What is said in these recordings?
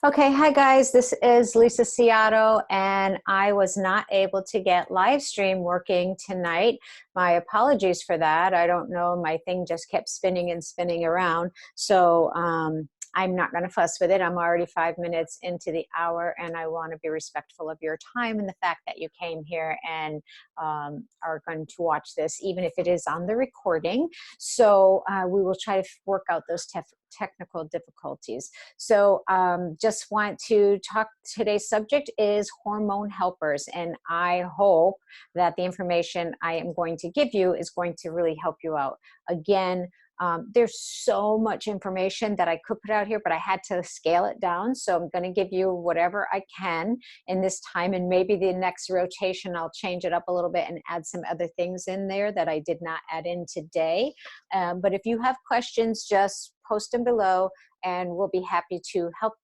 Okay, hi guys, this is Lisa Ciato, and I was not able to get live stream working tonight. My apologies for that. I don't know, my thing just kept spinning and spinning around. So I'm not going to fuss with it. I'm already 5 minutes into the hour, and I want to be respectful of your time and the fact that you came here and are going to watch this, even if it is on the recording. So we will try to work out those technical difficulties. So just want to talk, today's subject is hormone helpers, and I hope that the information I am going to give you is going to really help you out. Again, there's so much information that I could put out here, but I had to scale it down. So I'm going to give you whatever I can in this time, and maybe the next rotation I'll change it up a little bit and add some other things in there that I did not add in today. But if you have questions, just post them below and we'll be happy to help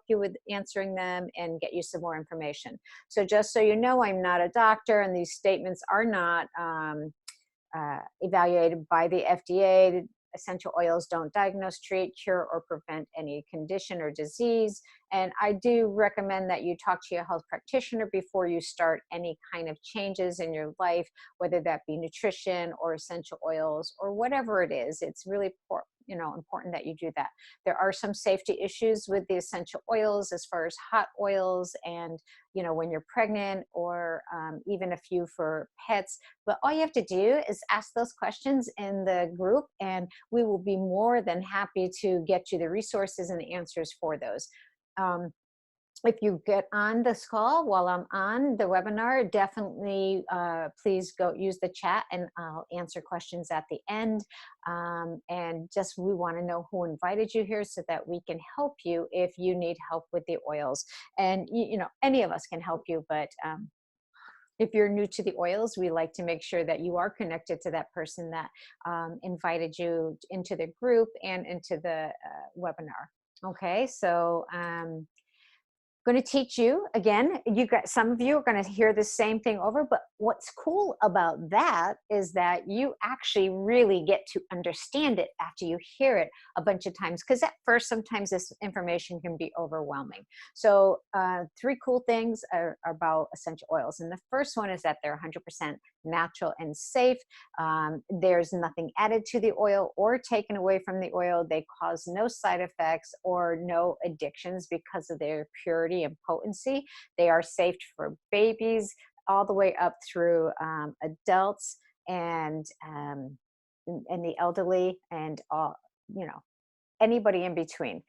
you with answering them and get you some more information. So just so you know, I'm not a doctor, and these statements are not evaluated by the FDA. Essential oils don't diagnose, treat, cure, or prevent any condition or disease. And I do recommend that you talk to your health practitioner before you start any kind of changes in your life, whether that be nutrition or essential oils or whatever it is. It's really important that you do that. There are some safety issues with the essential oils as far as hot oils and when you're pregnant, or even a few for pets. But all you have to do is ask those questions in the group, and we will be more than happy to get you the resources and the answers for those. If you get on this call while I'm on the webinar, definitely please go use the chat, and I'll answer questions at the end. And just, we want to know who invited you here so that we can help you if you need help with the oils. And any of us can help you, but if you're new to the oils, we like to make sure that you are connected to that person that invited you into the group and into the webinar. Okay, so going to teach you again. Some of you are going to hear the same thing over, but what's cool about that is that you actually really get to understand it after you hear it a bunch of times, because at first sometimes this information can be overwhelming. So three cool things are about essential oils, and the first one is that they're 100% natural and safe. There's nothing added to the oil or taken away from the oil. They cause no side effects or no addictions because of their purity and potency. They are safe for babies all the way up through adults and the elderly, and all, anybody in between.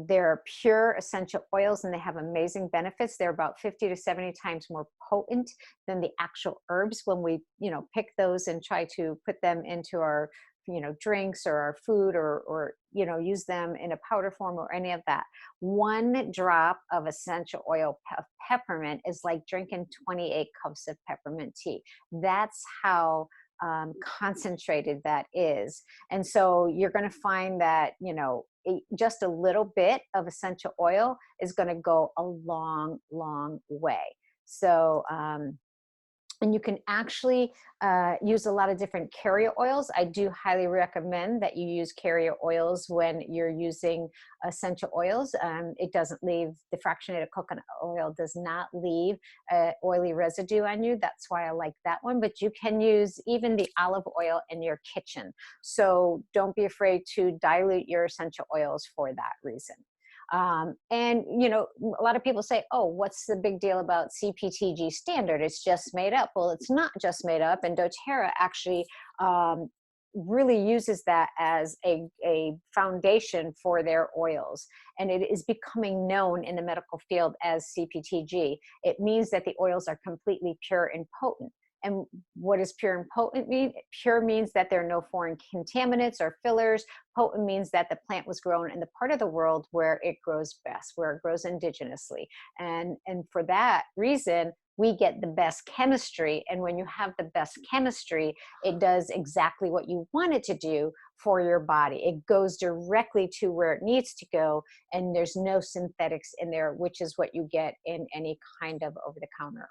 They're pure essential oils, and they have amazing benefits. They're about 50 to 70 times more potent than the actual herbs when we pick those and try to put them into our drinks or our food, or use them in a powder form or any of that. One drop of essential oil of peppermint is like drinking 28 cups of peppermint tea. That's how concentrated that is. And so you're going to find that just a little bit of essential oil is going to go a long way. So and you can actually use a lot of different carrier oils. I do highly recommend that you use carrier oils when you're using essential oils. It doesn't leave, the fractionated coconut oil does not leave oily residue on you. That's why I like that one. But you can use even the olive oil in your kitchen. So don't be afraid to dilute your essential oils for that reason. And a lot of people say, oh, what's the big deal about CPTG standard? It's just made up. Well, it's not just made up, and doTERRA actually really uses that as a foundation for their oils, and it is becoming known in the medical field as CPTG. It means that the oils are completely pure and potent. And what does pure and potent mean? Pure means that there are no foreign contaminants or fillers. Potent means that the plant was grown in the part of the world where it grows best, where it grows indigenously. And for that reason, we get the best chemistry. And when you have the best chemistry, it does exactly what you want it to do for your body. It goes directly to where it needs to go, and there's no synthetics in there, which is what you get in any kind of over-the-counter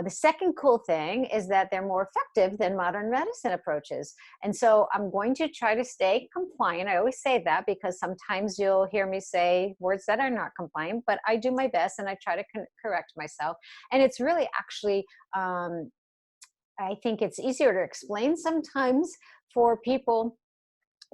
The second cool thing is that they're more effective than modern medicine approaches. And so I'm going to try to stay compliant. I always say that because sometimes you'll hear me say words that are not compliant, but I do my best and I try to correct myself. And it's really actually, I think it's easier to explain sometimes for people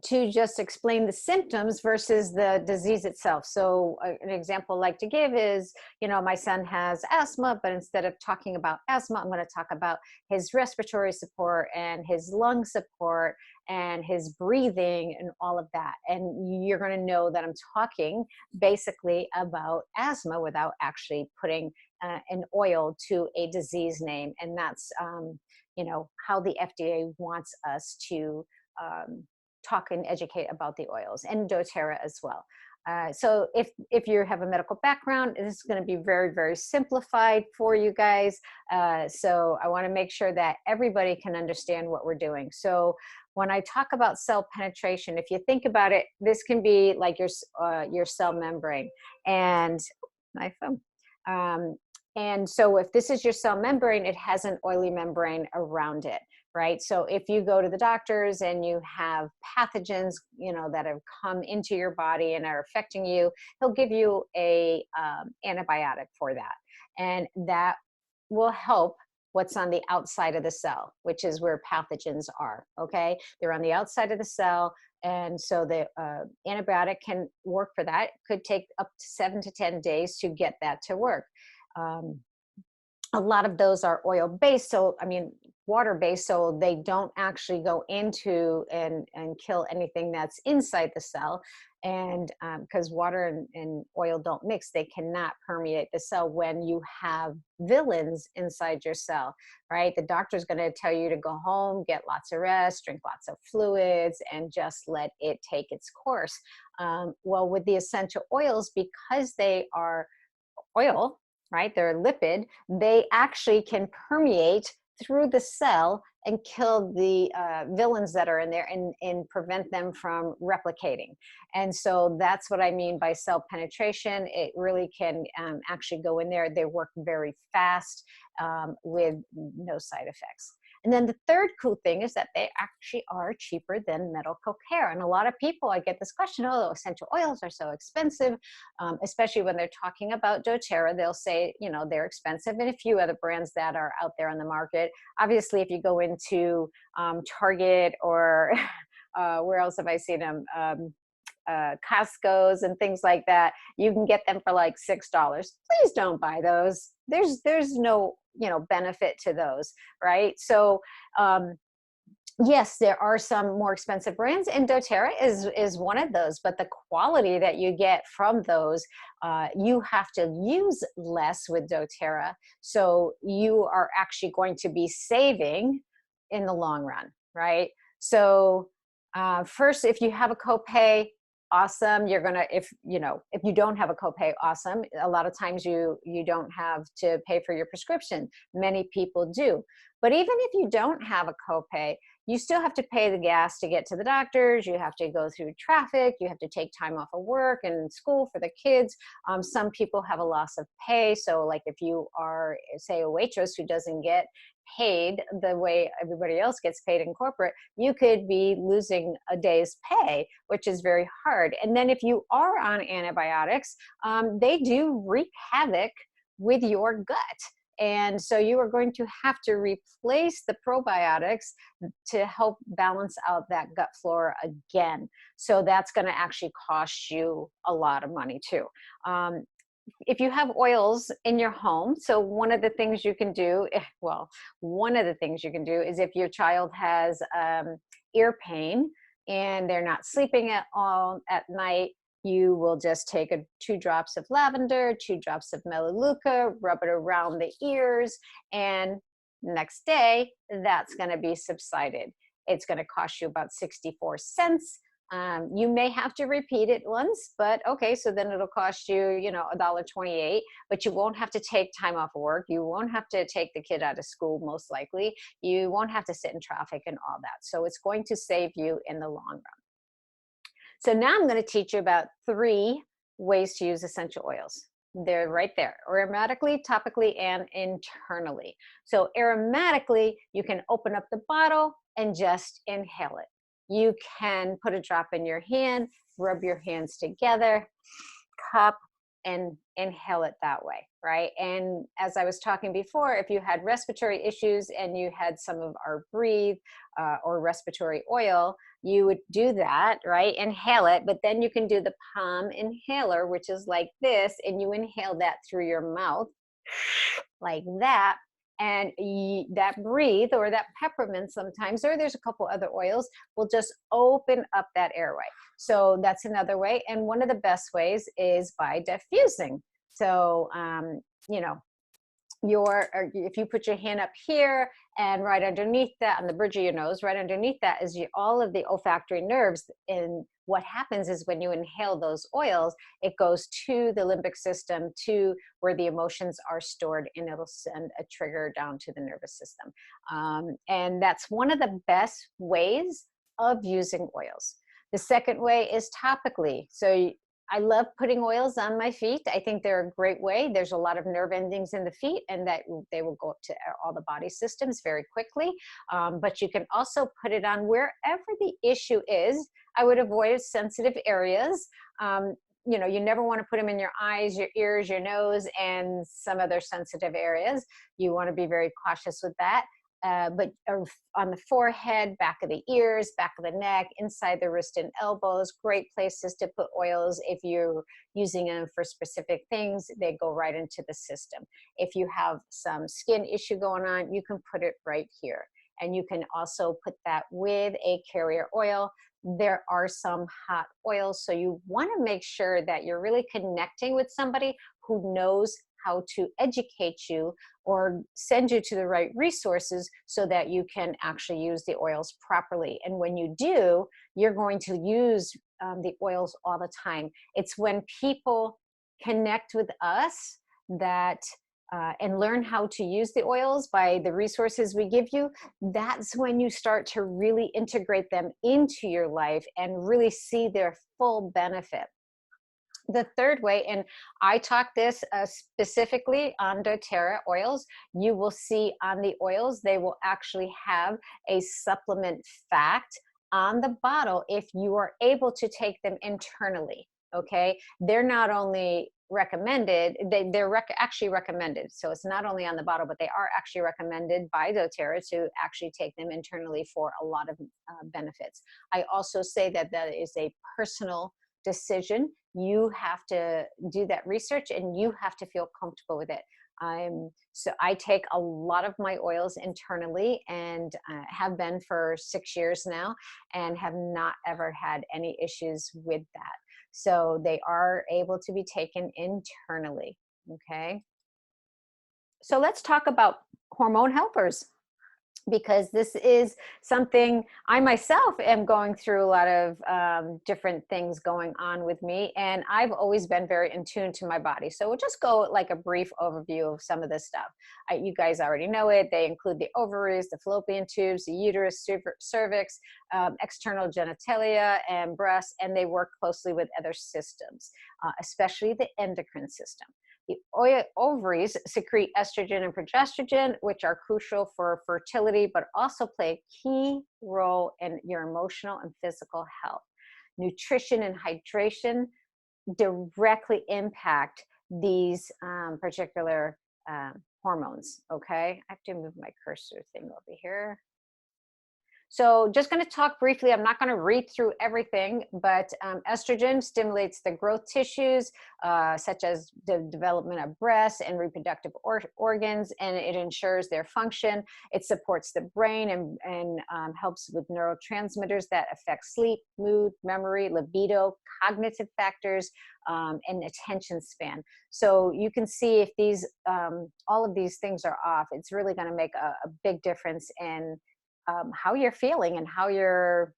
to just explain the symptoms versus the disease itself. So an example I like to give is, my son has asthma, but instead of talking about asthma, I'm going to talk about his respiratory support and his lung support and his breathing and all of that. And you're going to know that I'm talking basically about asthma without actually putting an oil to a disease name. And that's, how the FDA wants us to talk and educate about the oils, and doTERRA as well. So if you have a medical background, this is going to be very, very simplified for you guys. So I want to make sure that everybody can understand what we're doing. So when I talk about cell penetration, if you think about it, this can be like your cell membrane. And my phone. And so if this is your cell membrane, it has an oily membrane around it, right? So if you go to the doctors and you have pathogens, that have come into your body and are affecting you, he'll give you a antibiotic for that. And that will help what's on the outside of the cell, which is where pathogens are, okay? They're on the outside of the cell. And so the antibiotic can work for that. It could take up to 7 to 10 days to get that to work. A lot of those are oil-based, so water-based, so they don't actually go into and kill anything that's inside the cell. And because water and oil don't mix, they cannot permeate the cell when you have villains inside your cell, right? The doctor's going to tell you to go home, get lots of rest, drink lots of fluids, and just let it take its course. Well, with the essential oils, because they are oil, right? They're a lipid. They actually can permeate through the cell and kill the villains that are in there and prevent them from replicating. And so that's what I mean by cell penetration. It really can actually go in there. They work very fast with no side effects. And then the third cool thing is that they actually are cheaper than medical care. And a lot of people, I get this question, oh, essential oils are so expensive, especially when they're talking about doTERRA, they'll say, they're expensive, and a few other brands that are out there on the market. Obviously, if you go into Target or where else have I seen them? Costco's and things like that, you can get them for like $6. Please don't buy those. There's no benefit to those, right? So yes, there are some more expensive brands, and doTERRA is one of those, but the quality that you get from those, you have to use less with doTERRA, so you are actually going to be saving in the long run, right? So first, if you have a copay, awesome. You're gonna, if you don't have a copay, awesome. A lot of times you don't have to pay for your prescription. Many people do. But even if you don't have a copay, you still have to pay the gas to get to the doctors. You have to go through traffic. You have to take time off of work and school for the kids. Some people have a loss of pay. So like if you are, say, a waitress who doesn't get paid the way everybody else gets paid in corporate, you could be losing a day's pay, which is very hard. And then if you are on antibiotics, they do wreak havoc with your gut. And so you are going to have to replace the probiotics to help balance out that gut flora again. So that's going to actually cost you a lot of money too. If you have oils in your home, so one of the things you can do, is if your child has ear pain and they're not sleeping at all at night, you will just take 2 drops of lavender, 2 drops of melaleuca, rub it around the ears, and next day, that's going to be subsided. It's going to cost you about 64 cents. You may have to repeat it once, but okay, so then it'll cost you, $1.28, but you won't have to take time off of work. You won't have to take the kid out of school, most likely. You won't have to sit in traffic and all that. So it's going to save you in the long run. So now I'm going to teach you about 3 ways to use essential oils. They're right there, aromatically, topically, and internally. So aromatically, you can open up the bottle and just inhale it. You can put a drop in your hand, rub your hands together, cup, and inhale it that way, right? And as I was talking before, if you had respiratory issues and you had some of our breathe or respiratory oil, you would do that, right? Inhale it, but then you can do the palm inhaler, which is like this, and you inhale that through your mouth like that. And that breathe or that peppermint sometimes, or there's a couple other oils, will just open up that airway. So that's another way. And one of the best ways is by diffusing. So, you know, if you put your hand up here and right underneath that on the bridge of your nose, right underneath that is all of the olfactory nerves. And what happens is when you inhale those oils, it goes to the limbic system, to where the emotions are stored, and it'll send a trigger down to the nervous system. And that's one of the best ways of using oils. The second way is topically. So I love putting oils on my feet. I think they're a great way. There's a lot of nerve endings in the feet, and that they will go up to all the body systems very quickly. But you can also put it on wherever the issue is. I would avoid sensitive areas. You know, you never want to put them in your eyes, your ears, your nose, and some other sensitive areas. You want to be very cautious with that. But on the forehead, back of the ears, back of the neck, inside the wrist and elbows, great places to put oils. If you're using them for specific things, they go right into the system. If you have some skin issue going on, you can put it right here. And you can also put that with a carrier oil. There are some hot oils, so you want to make sure that you're really connecting with somebody who knows how to educate you or send you to the right resources so that you can actually use the oils properly. And when you do, you're going to use the oils all the time. It's when people connect with us that and learn how to use the oils by the resources we give you, that's when you start to really integrate them into your life and really see their full benefit. The third way, and I talk this specifically on doTERRA oils, you will see on the oils, they will actually have a supplement fact on the bottle if you are able to take them internally, okay? They're not only recommended, they're actually recommended. So it's not only on the bottle, but they are actually recommended by doTERRA to actually take them internally for a lot of benefits. I also say that that is a personal decision. You have to do that research and you have to feel comfortable with it. So I take a lot of my oils internally and have been for 6 years now and have not ever had any issues with that. So they are able to be taken internally. Okay. So let's talk about hormone helpers, because this is something I myself am going through a lot of different things going on with me. And I've always been very in tune to my body. So we'll just go like a brief overview of some of this stuff. You guys already know it. They include the ovaries, the fallopian tubes, the uterus, cervix, external genitalia, and breasts, and they work closely with other systems, especially the endocrine system. The ovaries secrete estrogen and progesterone, which are crucial for fertility, but also play a key role in your emotional and physical health. Nutrition and hydration directly impact these particular hormones, okay? I have to move my cursor thing over here. So just going to talk briefly. I'm not going to read through everything, but estrogen stimulates the growth tissues, such as the development of breasts and reproductive organs, and it ensures their function. It supports the brain and helps with neurotransmitters that affect sleep, mood, memory, libido, cognitive factors, and attention span. So you can see if these, all of these things are off, it's really going to make a big difference in how you're feeling and how you're,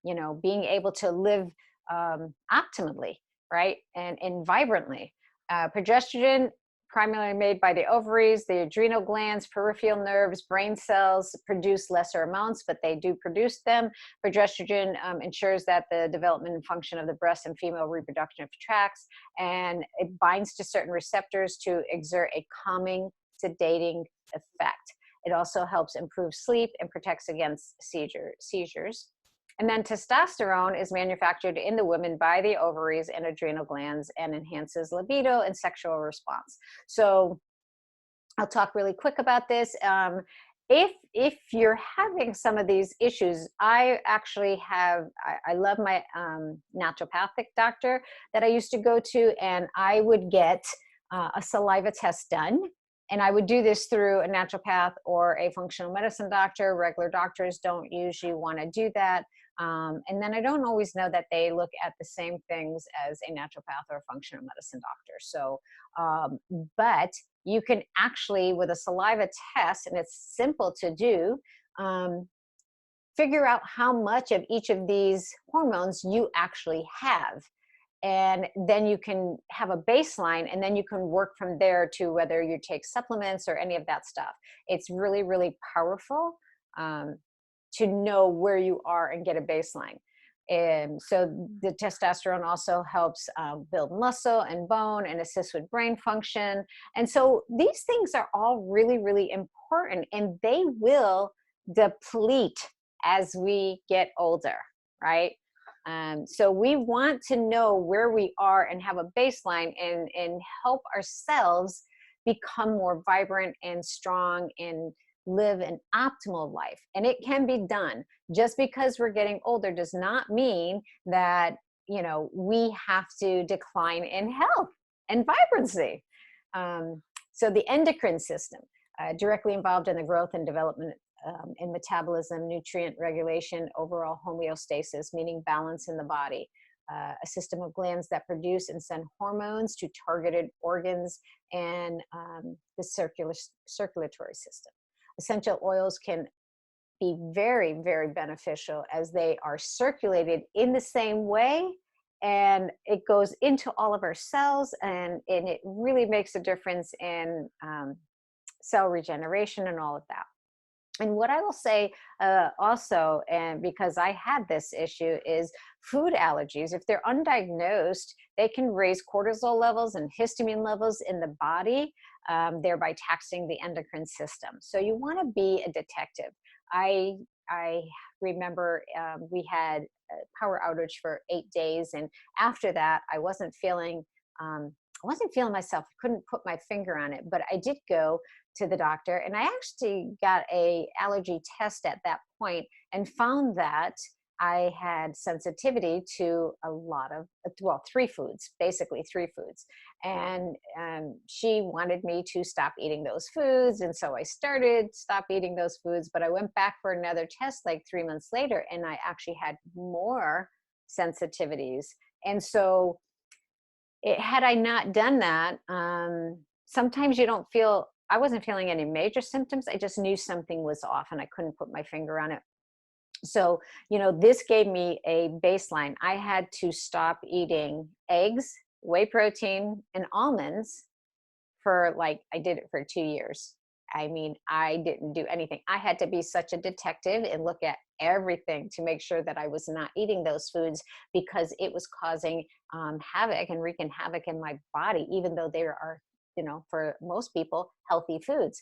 you know, being able to live optimally, right? And vibrantly. Progesterone primarily made by the ovaries, the adrenal glands, peripheral nerves, brain cells produce lesser amounts, but they do produce them. Progesterone ensures that the development and function of the breast and female reproductive tracts, and it binds to certain receptors to exert a calming, sedating effect. It also helps improve sleep and protects against seizures. And then testosterone is manufactured in the woman by the ovaries and adrenal glands and enhances libido and sexual response. So I'll talk really quick about this. If you're having some of these issues, I actually have, I love my naturopathic doctor that I used to go to, and I would get a saliva test done. And I would do this through a naturopath or a functional medicine doctor. Regular doctors don't usually want to do that. And then I don't always know that they look at the same things as a naturopath or a functional medicine doctor. So, but you can actually, with a saliva test, and it's simple to do, figure out how much of each of these hormones you actually have. And then you can have a baseline, and then you can work from there to whether you take supplements or any of that stuff. It's really, really powerful to know where you are and get a baseline. And so the testosterone also helps build muscle and bone and assist with brain function. And so these things are all really, really important, and they will deplete as we get older, right? So we want to know where we are and have a baseline, and help ourselves become more vibrant and strong and live an optimal life. And it can be done. Just because we're getting older does not mean that, you know, we have to decline in health and vibrancy. So the endocrine system, directly involved in the growth and development in metabolism, nutrient regulation, overall homeostasis, meaning balance in the body, a system of glands that produce and send hormones to targeted organs, and the circulatory system. Essential oils can be very, very beneficial as they are circulated in the same way, and it goes into all of our cells, and it really makes a difference in cell regeneration and all of that. And what I will say also, and because I had this issue, is food allergies. If they're undiagnosed, they can raise cortisol levels and histamine levels in the body, thereby taxing the endocrine system. So you want to be a detective. I remember we had a power outage for 8 days, and after that, I wasn't feeling myself. I couldn't put my finger on it, but I did go to the doctor, and I actually got a allergy test at that point and found that I had sensitivity to a lot of, well, 3 foods, basically 3 foods. And she wanted me to stop eating those foods. And so I started stop eating those foods, but I went back for another test like 3 months later, and I actually had more sensitivities. And so had I not done that, sometimes you don't feel, I wasn't feeling any major symptoms. I just knew something was off, and I couldn't put my finger on it. So, you know, this gave me a baseline. I had to stop eating eggs, whey protein, and almonds for, like, I did it for 2 years. I mean, I didn't do anything. I had to be such a detective and look at everything to make sure that I was not eating those foods, because it was causing havoc and wreaking havoc in my body, even though there are, you know, for most people, healthy foods.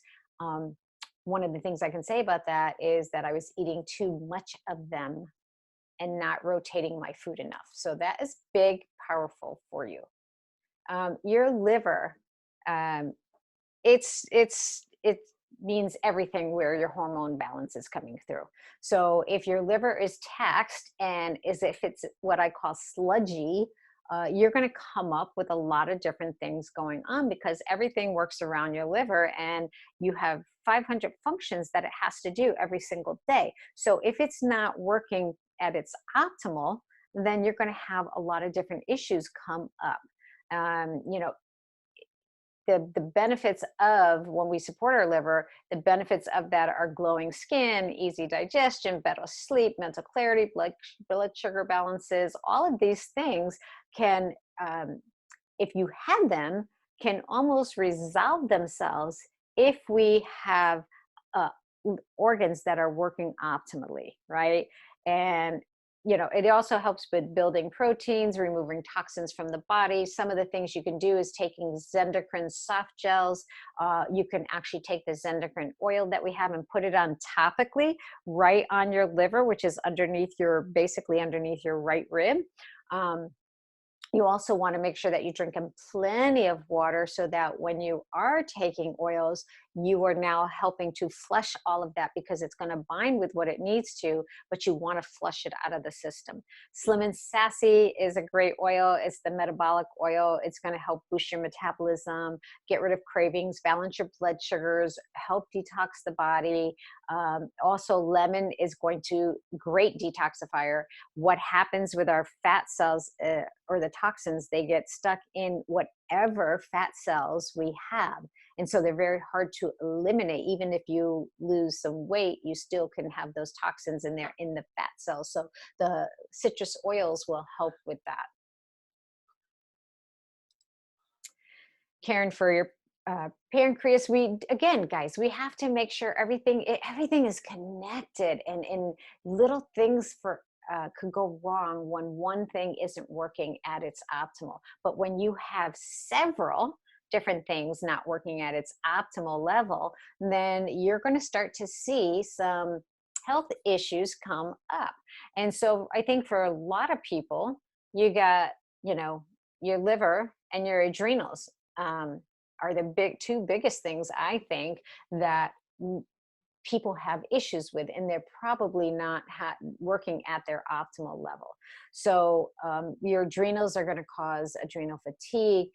One of the things I can say about that is that I was eating too much of them and not rotating my food enough. So that is big, powerful for you. Your liver, it means everything where your hormone balance is coming through. So if your liver is taxed, and if it's what I call sludgy, you're going to come up with a lot of different things going on, because everything works around your liver, and you have 500 functions that it has to do every single day. So if it's not working at its optimal, then you're going to have a lot of different issues come up. You know, the benefits of when we support our liver, the benefits of that are glowing skin, easy digestion, better sleep, mental clarity, blood sugar balances. All of these things can, if you had them, can almost resolve themselves if we have uh, organs that are working optimally, right? And it also helps with building proteins, removing toxins from the body. Some of the things you can do is taking Zendocrine soft gels. You can actually take the Zendocrine oil that we have and put it on topically right on your liver, which is basically underneath your right rib. You also want to make sure that you drink plenty of water so that when you are taking oils, you are now helping to flush all of that, because it's going to bind with what it needs to, but you want to flush it out of the system. Slim and Sassy is a great oil. It's the metabolic oil. It's going to help boost your metabolism, get rid of cravings, balance your blood sugars, help detox the body. Also, lemon is great detoxifier. What happens with our fat cells, or the toxins, they get stuck in whatever fat cells we have. And so they're very hard to eliminate. Even if you lose some weight, you still can have those toxins in there in the fat cells. So the citrus oils will help with that. Karen, for your pancreas, guys, we have to make sure everything is connected, and little things could go wrong when one thing isn't working at its optimal. But when you have several different things not working at its optimal level, then you're going to start to see some health issues come up. And so I think for a lot of people, you got, your liver and your adrenals are the two biggest things, I think, that people have issues with, and they're probably not working at their optimal level. So your adrenals are going to cause adrenal fatigue.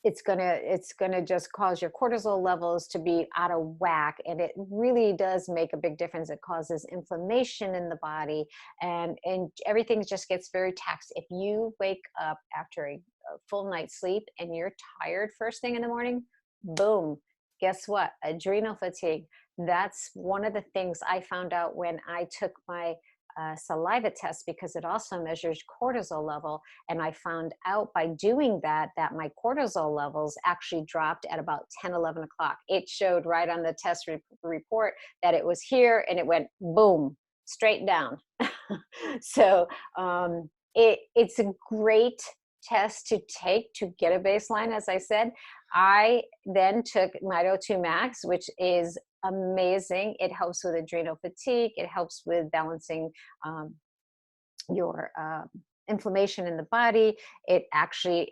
It's gonna just cause your cortisol levels to be out of whack, and it really does make a big difference. It causes inflammation in the body, and everything just gets very taxed. If you wake up after a full night's sleep and you're tired first thing in the morning, boom, guess what? Adrenal fatigue. That's one of the things I found out when I took my saliva test, because it also measures cortisol level. And I found out by doing that my cortisol levels actually dropped at about 10, 11 o'clock. It showed right on the test report that it was here, and it went boom, straight down. So it's a great test to take to get a baseline. As I said, I then took Mito 2 Max, which is amazing. It helps with adrenal fatigue. It helps with balancing your inflammation in the body. It actually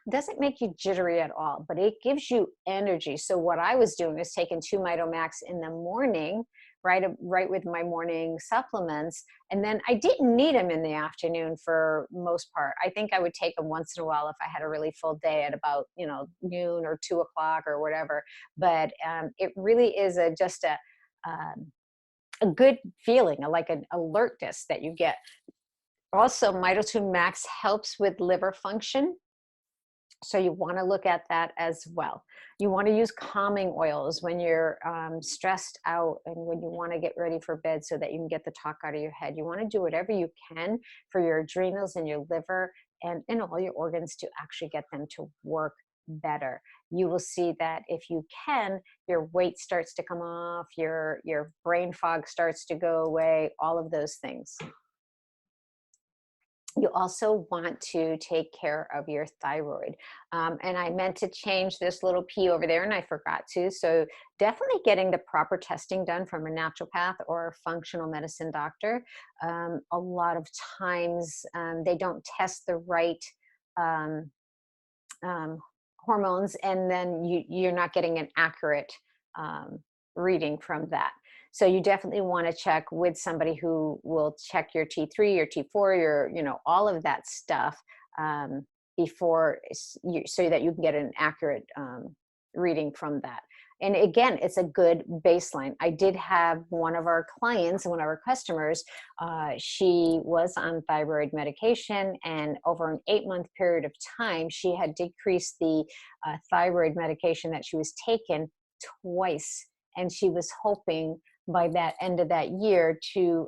doesn't make you jittery at all, but it gives you energy. So what I was doing is taking 2 Mito Max in the morning, right with my morning supplements. And then I didn't need them in the afternoon for most part. I think I would take them once in a while if I had a really full day at about, noon or 2 o'clock or whatever. But it really is just a good feeling, like an alertness that you get. Also, Mito 2 Max helps with liver function. So you want to look at that as well. You want to use calming oils when you're stressed out and when you want to get ready for bed so that you can get the talk out of your head. You want to do whatever you can for your adrenals and your liver and all your organs to actually get them to work better. You will see that if you can, your weight starts to come off, your brain fog starts to go away, all of those things. You also want to take care of your thyroid. And I meant to change this little P over there and I forgot to. So definitely getting the proper testing done from a naturopath or a functional medicine doctor. A lot of times they don't test the right hormones, and then you're not getting an accurate reading from that. So you definitely want to check with somebody who will check your T3, your T4, all of that stuff before so that you can get an accurate reading from that. And again, it's a good baseline. I did have one of our clients, one of our customers, she was on thyroid medication, and over an 8-month period of time, she had decreased the thyroid medication that she was taking twice. And she was hoping by that end of that year to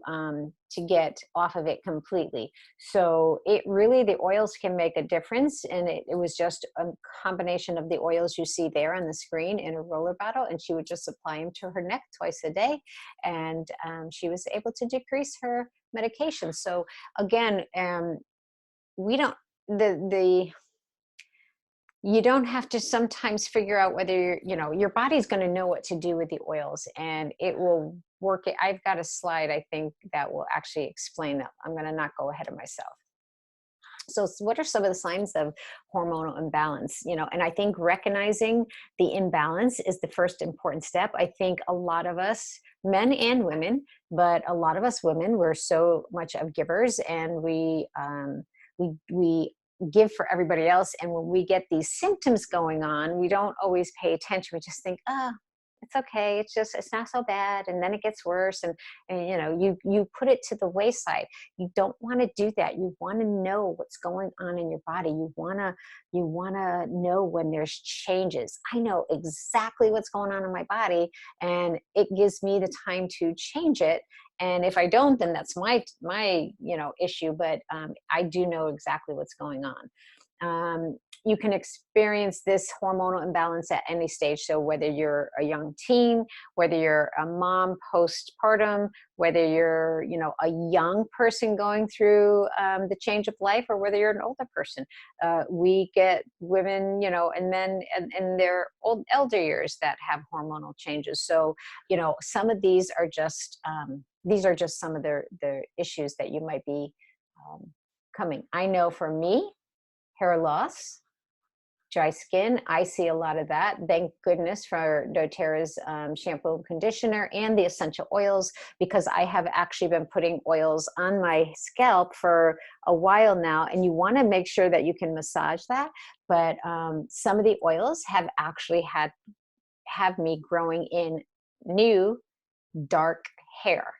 get off of it completely. So it really, the oils can make a difference. And it was just a combination of the oils you see there on the screen in a roller bottle. And she would just apply them to her neck twice a day. And she was able to decrease her medication. So again, we don't, the you don't have to sometimes figure out whether your body's going to know what to do with the oils, and it will work. I've got a slide, I think, that will actually explain that. I'm going to not go ahead of myself. So what are some of the signs of hormonal imbalance? And I think recognizing the imbalance is the first important step. I think a lot of us, men and women, but a lot of us women, we're so much of givers, and we give for everybody else. And when we get these symptoms going on, we don't always pay attention. We just think, oh, it's okay. It's not so bad. And then it gets worse. And you put it to the wayside. You don't want to do that. You want to know what's going on in your body. You want to know when there's changes. I know exactly what's going on in my body, and it gives me the time to change it. And if I don't, then that's my issue. But I do know exactly what's going on. You can experience this hormonal imbalance at any stage. So whether you're a young teen, whether you're a mom postpartum, whether you're a young person going through the change of life, or whether you're an older person, we get women, and men in their elder years that have hormonal changes. So some of these are just some of the issues that you might be coming. I know for me, hair loss, dry skin, I see a lot of that. Thank goodness for doTERRA's shampoo and conditioner and the essential oils, because I have actually been putting oils on my scalp for a while now. And you want to make sure that you can massage that. But some of the oils have actually have me growing in new dark hair.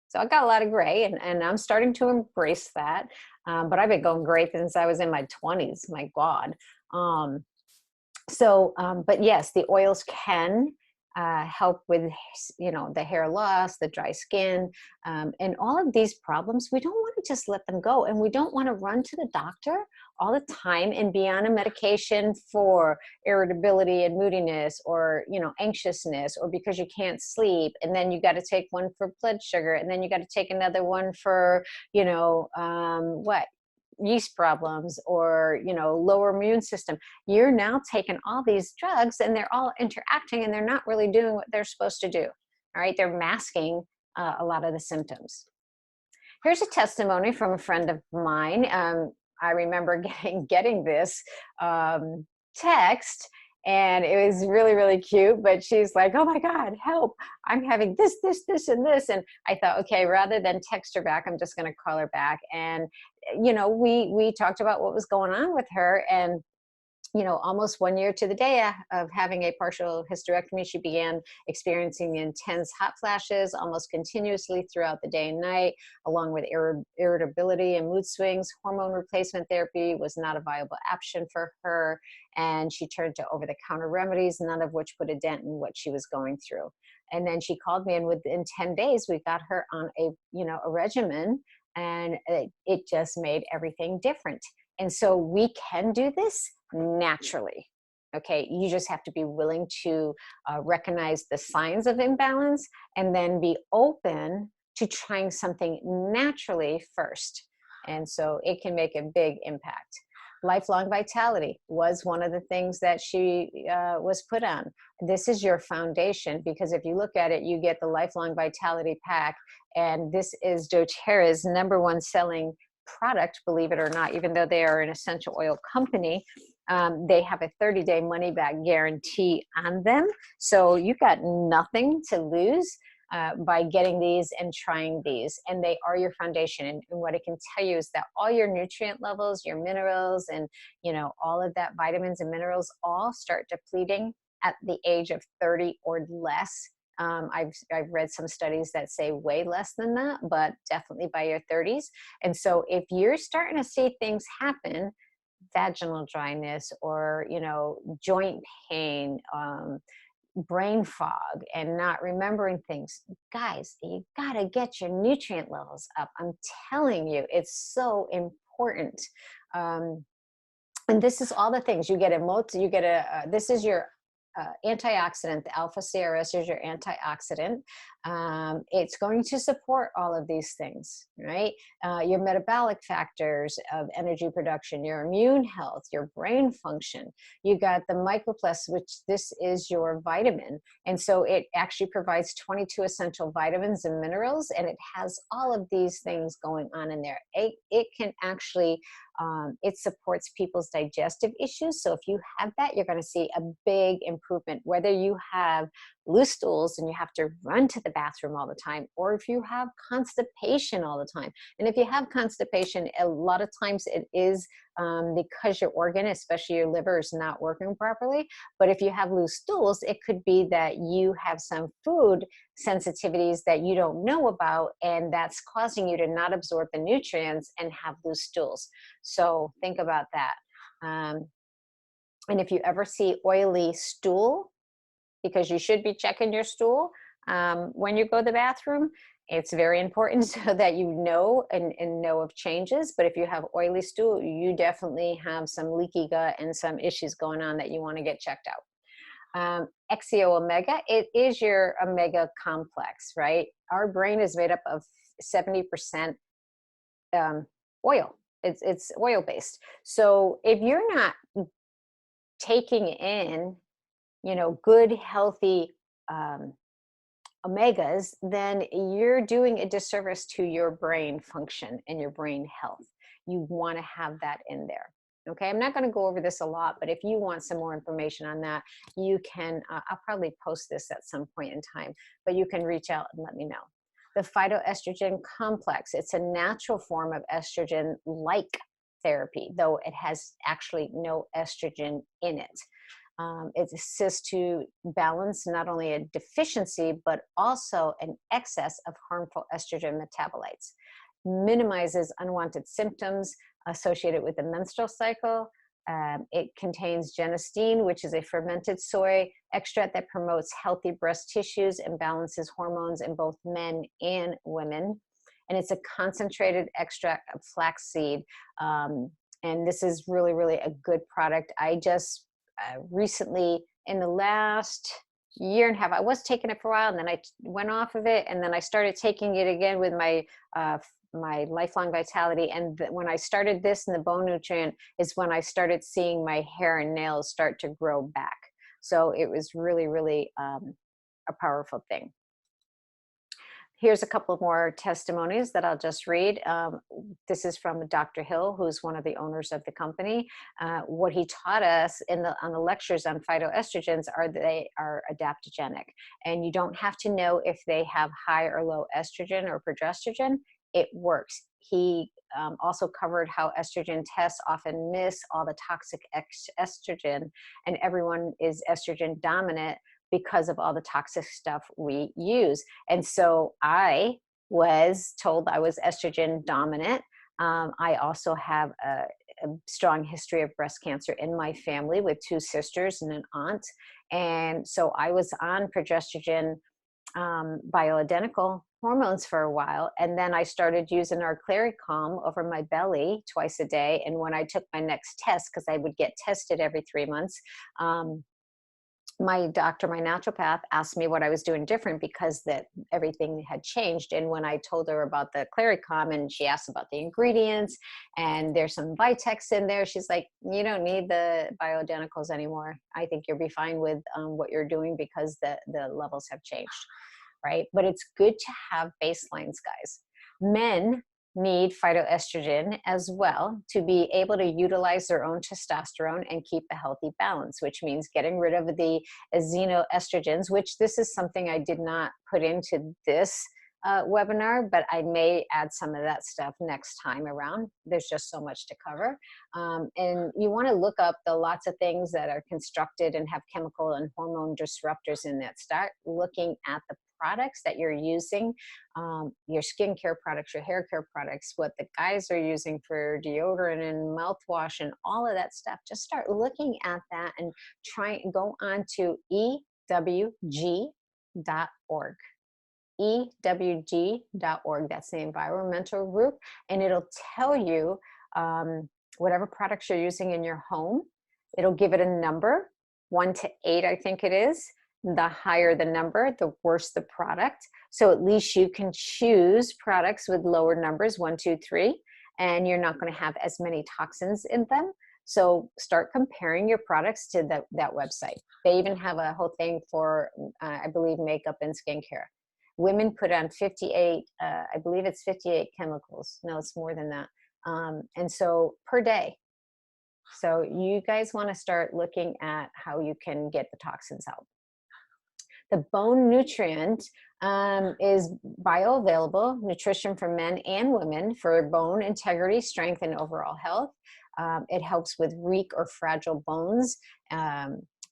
So I got a lot of gray, and I'm starting to embrace that. But I've been going gray since I was in my 20s. My God. But yes, the oils can help with, the hair loss, the dry skin, and all of these problems. We don't want to just let them go. And we don't want to run to the doctor all the time and be on a medication for irritability and moodiness, or, anxiousness, or because you can't sleep. And then you got to take one for blood sugar. And then you got to take another one for, yeast problems, or lower immune system. You're now taking all these drugs, and they're all interacting, and they're not really doing what they're supposed to do. All right, they're masking a lot of the symptoms. Here's a testimony from a friend of mine. I remember getting this text, and it was really, really cute. But she's like, oh my God, help. I'm having this, and this. And I thought, okay, rather than text her back, I'm just going to call her back. And, we talked about what was going on with her. And almost 1 year to the day of having a partial hysterectomy, she began experiencing intense hot flashes almost continuously throughout the day and night, along with irritability and mood swings. Hormone replacement therapy was not a viable option for her, and she turned to over-the-counter remedies, none of which put a dent in what she was going through. And then she called me, and within 10 days, we got her on a regimen, and it just made everything different. And so we can do this naturally. Okay, you just have to be willing to recognize the signs of imbalance, and then be open to trying something naturally first. And so it can make a big impact. Lifelong vitality was one of the things that she was put on. This is your foundation, because if you look at it, you get the Lifelong Vitality Pack, and this is doTERRA's #1 selling product, believe it or not. Even though they are an essential oil company, they have a 30-day money-back guarantee on them. So you got nothing to lose by getting these and trying these. And they are your foundation. And what I can tell you is that all your nutrient levels, your minerals, and all of that, vitamins and minerals, all start depleting at the age of 30 or less. I've read some studies that say way less than that, but definitely by your 30s. And so if you're starting to see things happen, vaginal dryness, or joint pain, brain fog and not remembering things. Guys, you gotta get your nutrient levels up. I'm telling you, it's so important. Um, and this is all the things you get you get this is your antioxidant. The alpha CRS is your antioxidant. It's going to support all of these things, right? Your metabolic factors of energy production, your immune health, your brain function. You got the mycoplex, which this is your vitamin. And so it actually provides 22 essential vitamins and minerals, and it has all of these things going on in there. It can actually it supports people's digestive issues. So if you have that, you're going to see a big improvement, whether you have loose stools and you have to run to the bathroom all the time, or if you have constipation all the time. And if you have constipation, a lot of times it is because your organ, especially your liver, is not working properly. But if you have loose stools, it could be that you have some food sensitivities that you don't know about, and that's causing you to not absorb the nutrients and have loose stools. So think about that. And if you ever see oily stool, because you should be checking your stool when you go to the bathroom, it's very important so that you know and know of changes. But if you have oily stool, you definitely have some leaky gut and some issues going on that you want to get checked out. Exio Omega, it is your omega complex, right? Our brain is made up of 70% oil. It's oil based. So if you're not taking in, good, healthy omegas, then you're doing a disservice to your brain function and your brain health. You want to have that in there. Okay, I'm not going to go over this a lot, but if you want some more information on that, you can, I'll probably post this at some point in time, but you can reach out and let me know. The phytoestrogen complex, it's a natural form of estrogen-like therapy, though it has actually no estrogen in it. It assists to balance not only a deficiency, but also an excess of harmful estrogen metabolites, minimizes unwanted symptoms associated with the menstrual cycle. It contains genistein, which is a fermented soy extract that promotes healthy breast tissues and balances hormones in both men and women. And it's a concentrated extract of flaxseed. And this is really, really a good product. I just recently, in the last year and a half, I was taking it for a while, and then I went off of it, and then I started taking it again with my my lifelong vitality. And when I started this and the bone nutrient is when I started seeing my hair and nails start to grow back. So it was really, really a powerful thing. Here's a couple more testimonies that I'll just read. This is from Dr. Hill, who's one of the owners of the company. What he taught us on the lectures on phytoestrogens they are adaptogenic. And you don't have to know if they have high or low estrogen or progesterone. It works. He also covered how estrogen tests often miss all the toxic estrogen, and everyone is estrogen dominant because of all the toxic stuff we use. And so I was told I was estrogen dominant. I also have a strong history of breast cancer in my family with 2 sisters and an aunt. And so I was on progesterone bioidentical hormones for a while. And then I started using our Claricalm over my belly twice a day. And when I took my next test, because I would get tested every 3 months, my doctor, my naturopath, asked me what I was doing different because that everything had changed. And when I told her about the Claricalm and she asked about the ingredients and there's some Vitex in there, she's like, you don't need the bioidenticals anymore. I think you'll be fine with what you're doing because the levels have changed, right? But it's good to have baselines, guys. Men need phytoestrogen as well to be able to utilize their own testosterone and keep a healthy balance, which means getting rid of the xenoestrogens, which this is something I did not put into this webinar, but I may add some of that stuff next time around. There's just so much to cover. And you want to look up the lots of things that are constructed and have chemical and hormone disruptors in that. Start looking at the products that you're using, your skincare products, your hair care products, what the guys are using for deodorant and mouthwash and all of that stuff. Just start looking at that and go on to EWG.org. EWG.org. That's the environmental group, and it'll tell you whatever products you're using in your home. It'll give it a number, 1 to 8, I think it is. The higher the number, the worse the product. So at least you can choose products with lower numbers, 1, 2, 3, and you're not going to have as many toxins in them. So start comparing your products to that website. They even have a whole thing for, I believe, makeup and skincare. Women put on 58, I believe it's 58 chemicals. No, it's more than that. And so per day. So you guys want to start looking at how you can get the toxins out. The bone nutrient is bioavailable nutrition for men and women for bone integrity, strength, and overall health. It helps with weak or fragile bones.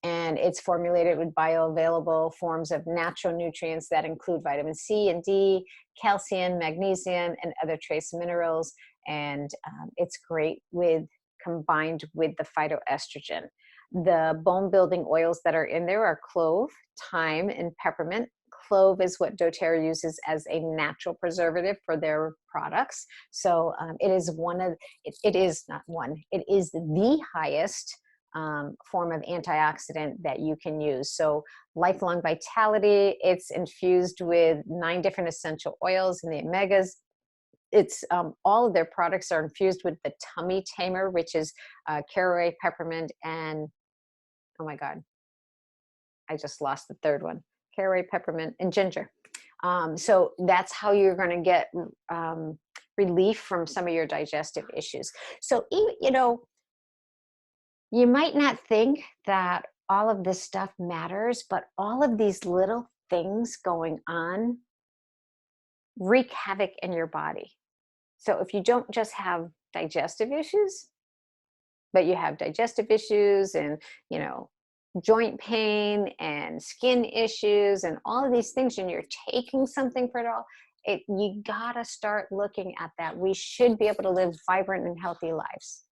And it's formulated with bioavailable forms of natural nutrients that include vitamin C and D, calcium, magnesium, and other trace minerals. And it's great combined with the phytoestrogen. The bone building oils that are in there are clove, thyme, and peppermint. Clove is what doTERRA uses as a natural preservative for their products. So it is the highest form of antioxidant that you can use. So lifelong vitality, it's infused with 9 different essential oils and the omegas. It's all of their products are infused with the tummy tamer, which is caraway, peppermint, and oh my God, I just lost the third one. Caraway, peppermint, and ginger. So that's how you're going to get relief from some of your digestive issues. So, you might not think that all of this stuff matters, but all of these little things going on wreak havoc in your body. So if you don't just have digestive issues, but you have digestive issues and, joint pain and skin issues and all of these things, and you're taking something for it all, you gotta start looking at that. We should be able to live vibrant and healthy lives.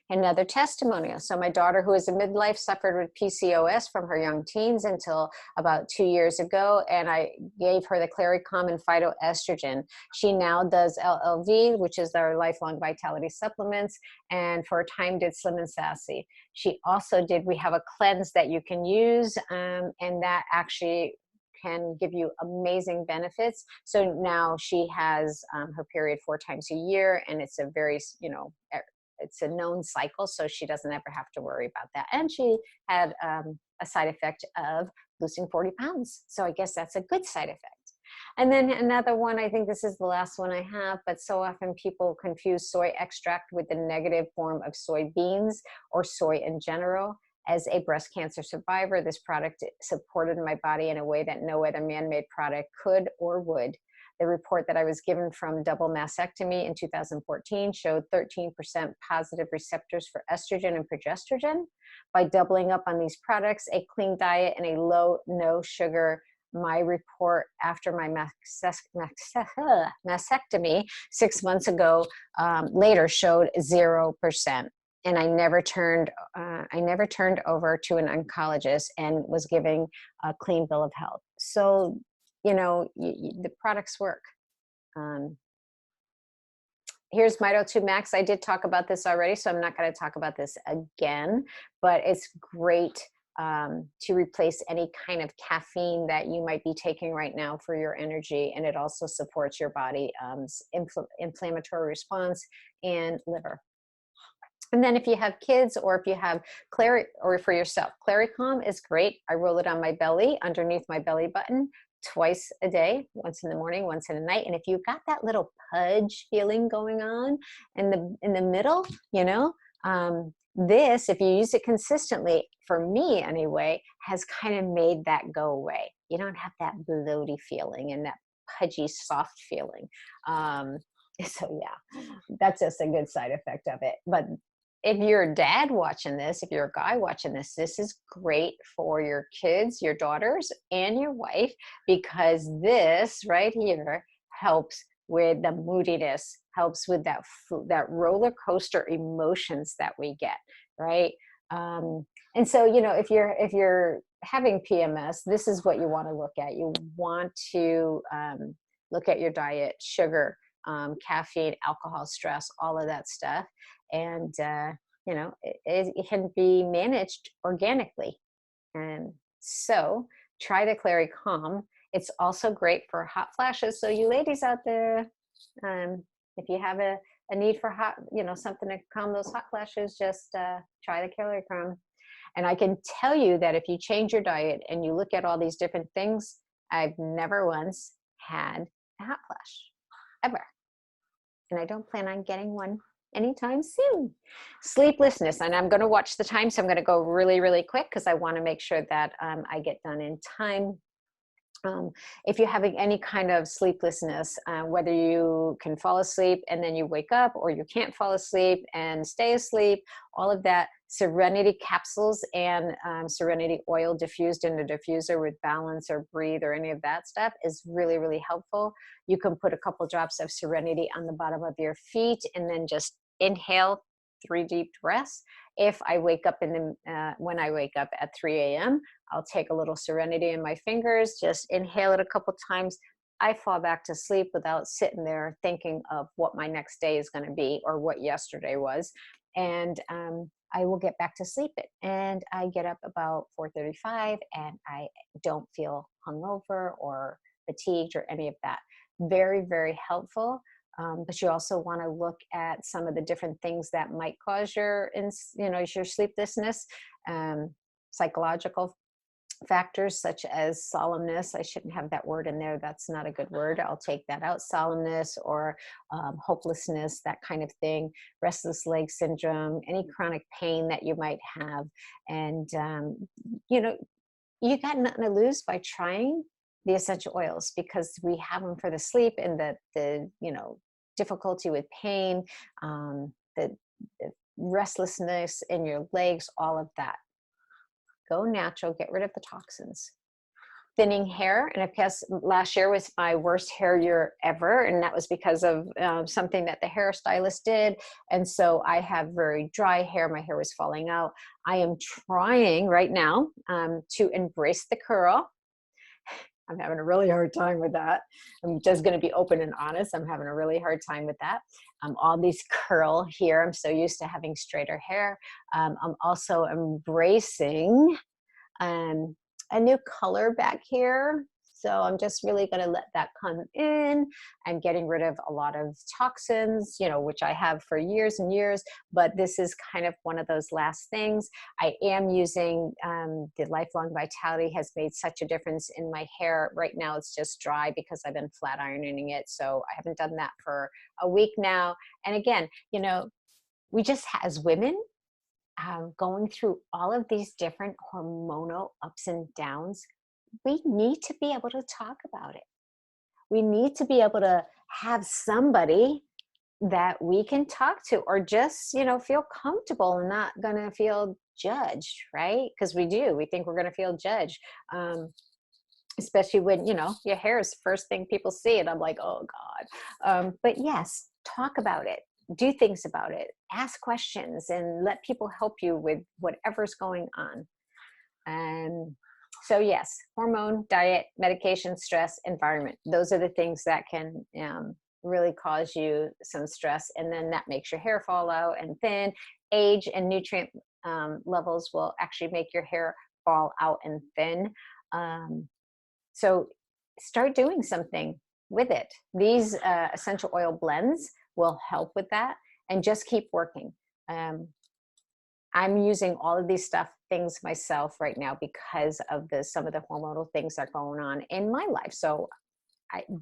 Another testimonial. So my daughter, who is a midlife, suffered with PCOS from her young teens until about 2 years ago, and I gave her the Claricom and phytoestrogen. She now does LLV, which is our lifelong vitality supplements, and for a time did Slim and Sassy. She also we have a cleanse that you can use, and that actually can give you amazing benefits. So now she has her period 4 times a year, and it's a very, it's a known cycle, so she doesn't ever have to worry about that. And she had a side effect of losing 40 pounds. So I guess that's a good side effect. And then another one, I think this is the last one I have, but so often people confuse soy extract with the negative form of soybeans or soy in general. As a breast cancer survivor, this product supported my body in a way that no other man-made product could or would. The report that I was given from double mastectomy in 2014 showed 13% positive receptors for estrogen and progesterone. By doubling up on these products, a clean diet, and a no sugar, my report after my mastectomy 6 months ago later showed 0%. And I never turned over to an oncologist and was giving a clean bill of health. So the products work. Here's Mito2 Max. I did talk about this already, so I'm not going to talk about this again, but it's great to replace any kind of caffeine that you might be taking right now for your energy. And it also supports your body inflammatory response and liver. And then if you have kids, or if you have or for yourself, Claricom is great. I roll it on my belly, underneath my belly button, twice a day, once in the morning, once in the night. And if you've got that little pudge feeling going on in the middle, this, if you use it consistently, for me anyway, has kind of made that go away. You don't have that bloaty feeling and that pudgy, soft feeling. So yeah, that's just a good side effect of it. But if you're a dad watching this, if you're a guy watching this, this is great for your kids, your daughters, and your wife, because this right here helps with the moodiness, helps with that roller coaster emotions that we get, right? And so, if you're having PMS, this is what you want to look at. You want to look at your diet, sugar, caffeine, alcohol, stress, all of that stuff. And, it can be managed organically. And so try the Clary Calm. It's also great for hot flashes. So you ladies out there, if you have a need for hot, something to calm those hot flashes, just try the Clary Calm. And I can tell you that if you change your diet and you look at all these different things, I've never once had a hot flash, ever. And I don't plan on getting one anytime soon. Sleeplessness, and I'm going to watch the time, so I'm going to go really, really quick because I want to make sure that I get done in time. If you're having any kind of sleeplessness, whether you can fall asleep and then you wake up, or you can't fall asleep and stay asleep, all of that, Serenity capsules and Serenity oil diffused in a diffuser with Balance or Breathe or any of that stuff is really, really helpful. You can put a couple drops of Serenity on the bottom of your feet and then just inhale 3 deep breaths. If I wake up when I wake up at 3 a.m., I'll take a little Serenity in my fingers, just inhale it a couple times. I fall back to sleep without sitting there thinking of what my next day is going to be or what yesterday was. And I will get back to sleep. And I get up about 4:35 and I don't feel hungover or fatigued or any of that. Very, very helpful. But you also want to look at some of the different things that might cause your sleeplessness, psychological factors such as solemnness. I shouldn't have that word in there. That's not a good word. I'll take that out. Solemnness or hopelessness, that kind of thing. Restless leg syndrome, any chronic pain that you might have. And, you got nothing to lose by trying the essential oils, because we have them for the sleep and the difficulty with pain, the restlessness in your legs, all of that. Go natural, get rid of the toxins. Thinning hair, and I guess last year was my worst hair year ever, and that was because of something that the hairstylist did. And so I have very dry hair. My hair was falling out. I am trying right now to embrace the curl. I'm having a really hard time with that. I'm just going to be open and honest. I'm having a really hard time with that. All these curl here. I'm so used to having straighter hair. I'm also embracing a new color back here. So I'm just really going to let that come in. I'm getting rid of a lot of toxins, which I have for years and years, but this is kind of one of those last things. I am using the Lifelong Vitality has made such a difference in my hair. Right now it's just dry because I've been flat ironing it. So I haven't done that for a week now. And again, we just, as women, going through all of these different hormonal ups and downs, we need to be able to talk about it. We need to be able to have somebody that we can talk to, or just, feel comfortable and not going to feel judged, right? Because we think we're going to feel judged. Especially when, your hair is the first thing people see. And I'm like, oh God. But yes, talk about it. Do things about it, ask questions, and let people help you with whatever's going on. And so yes, hormone, diet, medication, stress, environment. Those are the things that can really cause you some stress. And then that makes your hair fall out and thin. Age and nutrient levels will actually make your hair fall out and thin. So start doing something with it. These essential oil blends will help with that, and just keep working. I'm using all of these things myself right now because of some of the hormonal things that are going on in my life. So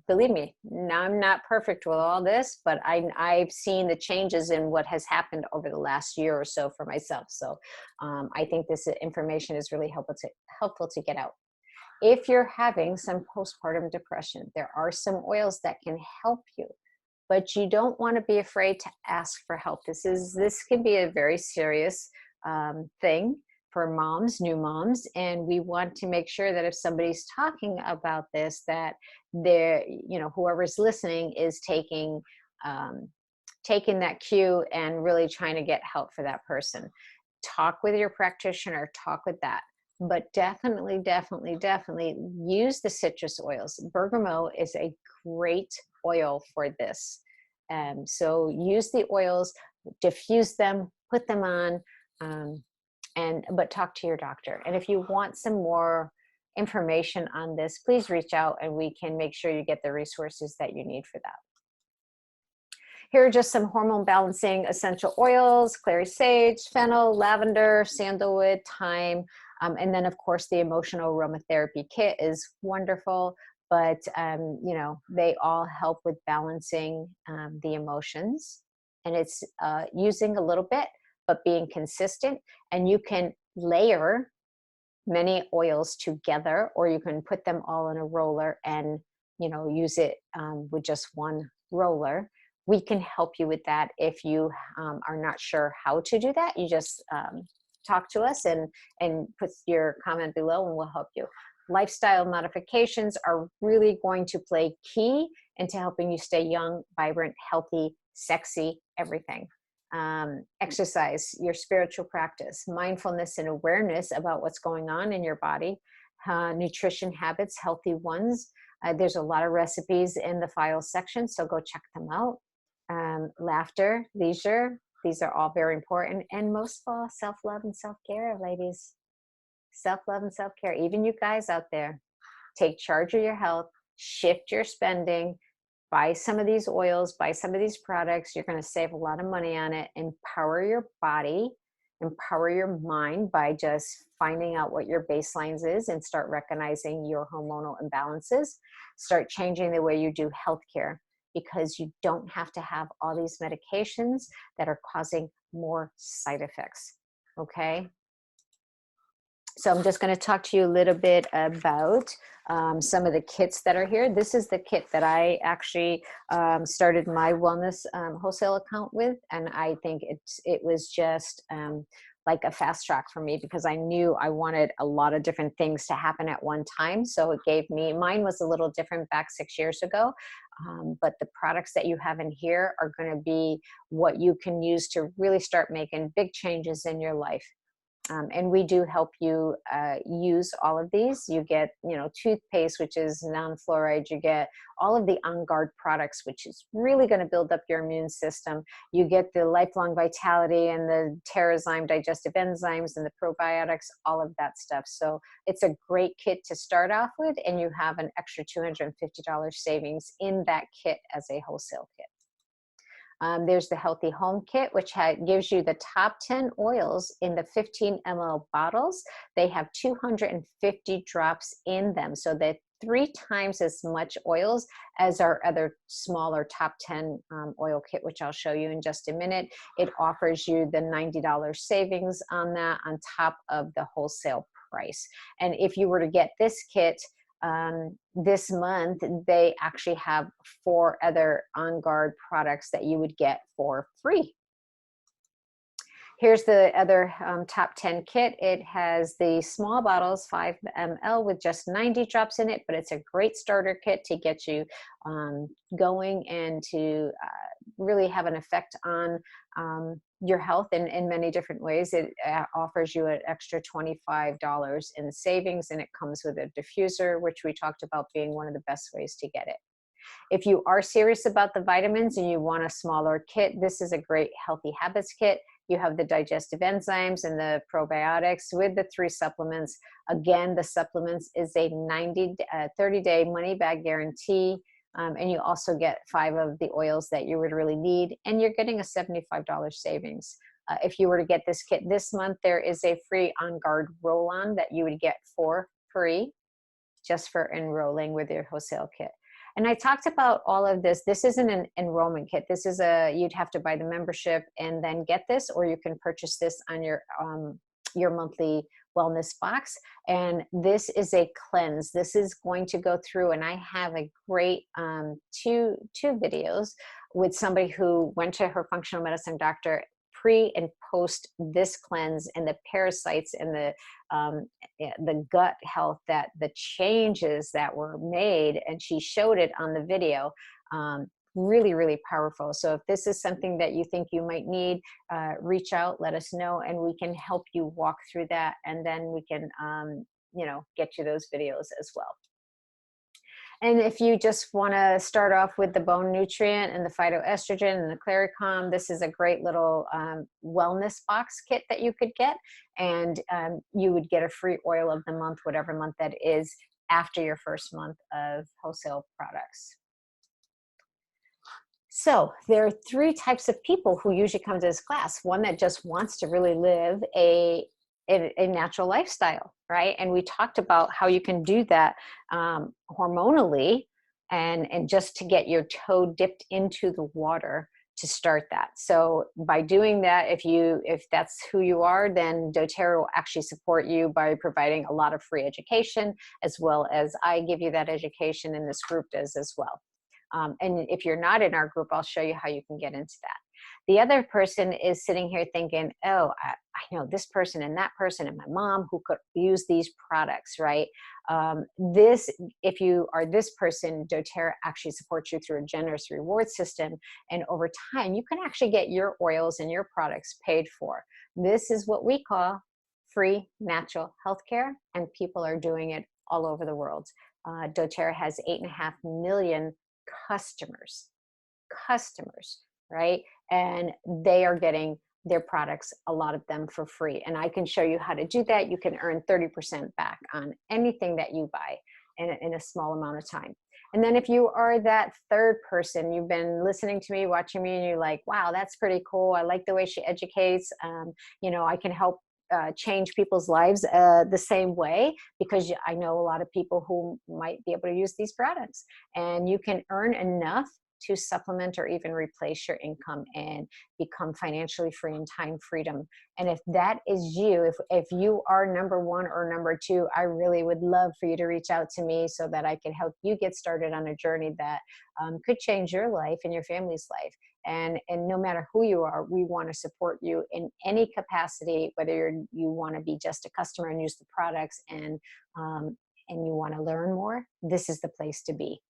believe me, now I'm not perfect with all this, but I've seen the changes in what has happened over the last year or so for myself. So I think this information is really helpful to get out. If you're having some postpartum depression, there are some oils that can help you. But you don't want to be afraid to ask for help. This can be a very serious thing for moms, new moms, and we want to make sure that if somebody's talking about this, that whoever's listening is taking that cue and really trying to get help for that person. talk with your practitioner, talk with that. But definitely, definitely, definitely use the citrus oils. Bergamot is a great oil for this. So use the oils, diffuse them, put them on, but talk to your doctor. And if you want some more information on this, please reach out and we can make sure you get the resources that you need for that. Here are just some hormone balancing essential oils: clary sage, fennel, lavender, sandalwood, thyme, and then of course the emotional aromatherapy kit is wonderful. But you know, they all help with balancing the emotions, and it's using a little bit but being consistent. And you can layer many oils together, or you can put them all in a roller and, you know, use it with just one roller. We can help you with that. If you are not sure how to do that, you just talk to us and put your comment below and we'll help you. Lifestyle modifications are really going to play key into helping you stay young, vibrant, healthy, sexy, everything. Exercise, your spiritual practice, mindfulness and awareness about what's going on in your body, nutrition habits, healthy ones. There's a lot of recipes in the files section, so go check them out. Laughter, leisure, these are all very important. And most of all, self-love and self-care, ladies. Self-love and self-care. Even you guys out there, take charge of your health, shift your spending, buy some of these oils, buy some of these products. You're going to save a lot of money on it. Empower your body, empower your mind by just finding out what your baselines is and start recognizing your hormonal imbalances. Start changing the way you do healthcare, because you don't have to have all these medications that are causing more side effects. Okay. So I'm just going to talk to you a little bit about some of the kits that are here. This is the kit that I actually started my wellness wholesale account with, and I think it was just like a fast track for me, because I knew I wanted a lot of different things to happen at one time. So it gave me, mine was a little different back 6 years ago, but the products that you have in here are going to be what you can use to really start making big changes in your life. And we do help you use all of these. You get, you know, toothpaste, which is non-fluoride. You get all of the On Guard products, which is really going to build up your immune system. You get the lifelong vitality and the Terrazyme digestive enzymes and the probiotics, all of that stuff. So it's a great kit to start off with, and you have an extra $250 savings in that kit as a wholesale kit. There's the Healthy Home Kit, which gives you the top 10 oils in the 15 ml bottles. They have 250 drops in them, so they're 3 times as much oils as our other smaller top 10 oil kit, which I'll show you in just a minute. It offers you the $90 savings on that on top of the wholesale price. And if you were to get this kit, this month, they actually have 4 other On Guard products that you would get for free. Here's the other top 10 kit. It has the small bottles, 5 ml, with just 90 drops in it, but it's a great starter kit to get you going and to really have an effect on your health in many different ways. It offers you an extra $25 in savings, and it comes with a diffuser, which we talked about being one of the best ways to get it. If you are serious about the vitamins and you want a smaller kit, this is a great Healthy Habits kit. You have the digestive enzymes and the probiotics with the 3 supplements. Again, the supplements is a 30-day money-back guarantee. And you also get 5 of the oils that you would really need, and you're getting a $75 savings. If you were to get this kit this month, there is a free On Guard roll-on that you would get for free just for enrolling with your wholesale kit. And I talked about all of this. This isn't an enrollment kit. This is you'd have to buy the membership and then get this, or you can purchase this on your monthly wellness box. And this is a cleanse. This is going to go through, and I have a great two videos with somebody who went to her functional medicine doctor pre and post this cleanse, and the parasites and the gut health, that the changes that were made, and she showed it on the video. really, really powerful. So if this is something that you think you might need, reach out, let us know, and we can help you walk through that. And then we can, get you those videos as well. And if you just want to start off with the bone nutrient and the phytoestrogen and the claricom, this is a great little wellness box kit that you could get. And you would get a free oil of the month, whatever month that is, after your first month of wholesale products. So there are three types of people who usually come to this class. One that just wants to really live a natural lifestyle, right? And we talked about how you can do that hormonally, and just to get your toe dipped into the water to start that. So by doing that, if that's who you are, then doTERRA will actually support you by providing a lot of free education, as well as I give you that education, and this group does as well. And if you're not in our group, I'll show you how you can get into that. The other person is sitting here thinking, oh, I know this person and that person and my mom who could use these products, right? If you are this person, doTERRA actually supports you through a generous reward system. And over time, you can actually get your oils and your products paid for. This is what we call free natural healthcare, and people are doing it all over the world. doTERRA has 8.5 million customers, right? And they are getting their products, a lot of them for free. And I can show you how to do that. You can earn 30% back on anything that you buy in a small amount of time. And then if you are that third person, you've been listening to me, watching me, and you're like, wow, that's pretty cool. I like the way she educates. I can help change people's lives the same way, because I know a lot of people who might be able to use these products, and you can earn enough to supplement or even replace your income and become financially free and time freedom. And if that is you, if you are number one or number two, I really would love for you to reach out to me so that I can help you get started on a journey that could change your life and your family's life. And no matter who you are, we want to support you in any capacity, whether you want to be just a customer and use the products, and you want to learn more, this is the place to be.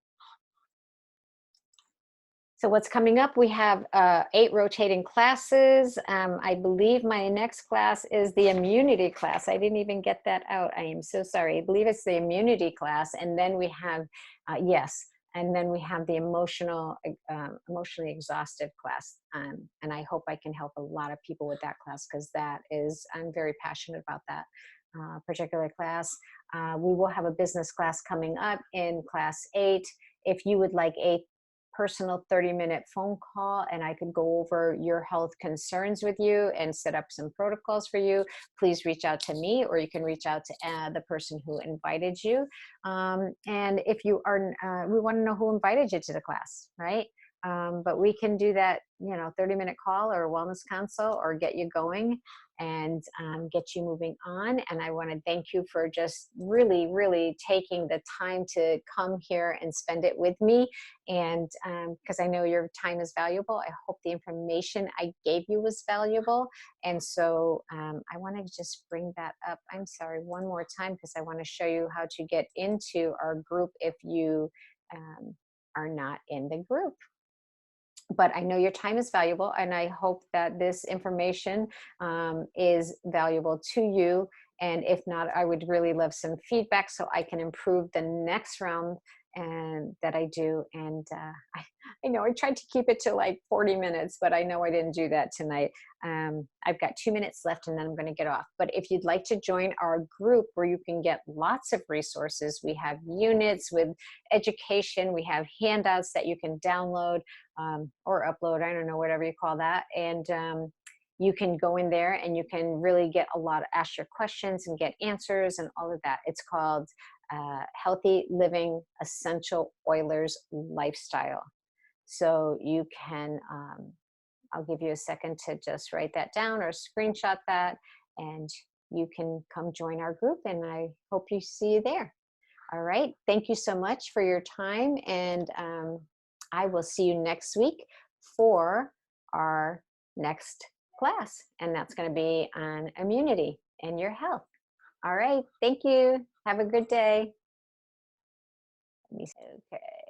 So what's coming up? We have 8 rotating classes. I believe my next class is the immunity class. I didn't even get that out. I am so sorry. I believe it's the immunity class. And then we have, and then we have the emotionally exhaustive class. And I hope I can help a lot of people with that class, because I'm very passionate about that particular class. We will have a business class coming up in class 8. If you would like a personal 30-minute phone call and I could go over your health concerns with you and set up some protocols for you, please reach out to me, or you can reach out to the person who invited you. And if you are, we want to know who invited you to the class, right? But we can do that, 30-minute call or a wellness consult, or get you going and get you moving on. And I want to thank you for just really, really taking the time to come here and spend it with me. And because I know your time is valuable, I hope the information I gave you was valuable. And so I want to just bring that up. I'm sorry, one more time, because I want to show you how to get into our group if you are not in the group. But I know your time is valuable, and I hope that this information is valuable to you. And if not, I would really love some feedback so I can improve the next round and that I do. And I know I tried to keep it to like 40 minutes, but I know I didn't do that tonight. I've got 2 minutes left, and then I'm going to get off. But if you'd like to join our group where you can get lots of resources, we have units with education, we have handouts that you can download or upload, I don't know, whatever you call that. And you can go in there and you can really get ask your questions and get answers and all of that. It's called Healthy Living Essential Oilers Lifestyle. So you can, I'll give you a second to just write that down or screenshot that, and you can come join our group, and I hope you see you there. All right. Thank you so much for your time, and I will see you next week for our next class, and that's going to be on immunity and your health. All right. Thank you. Have a good day. Okay.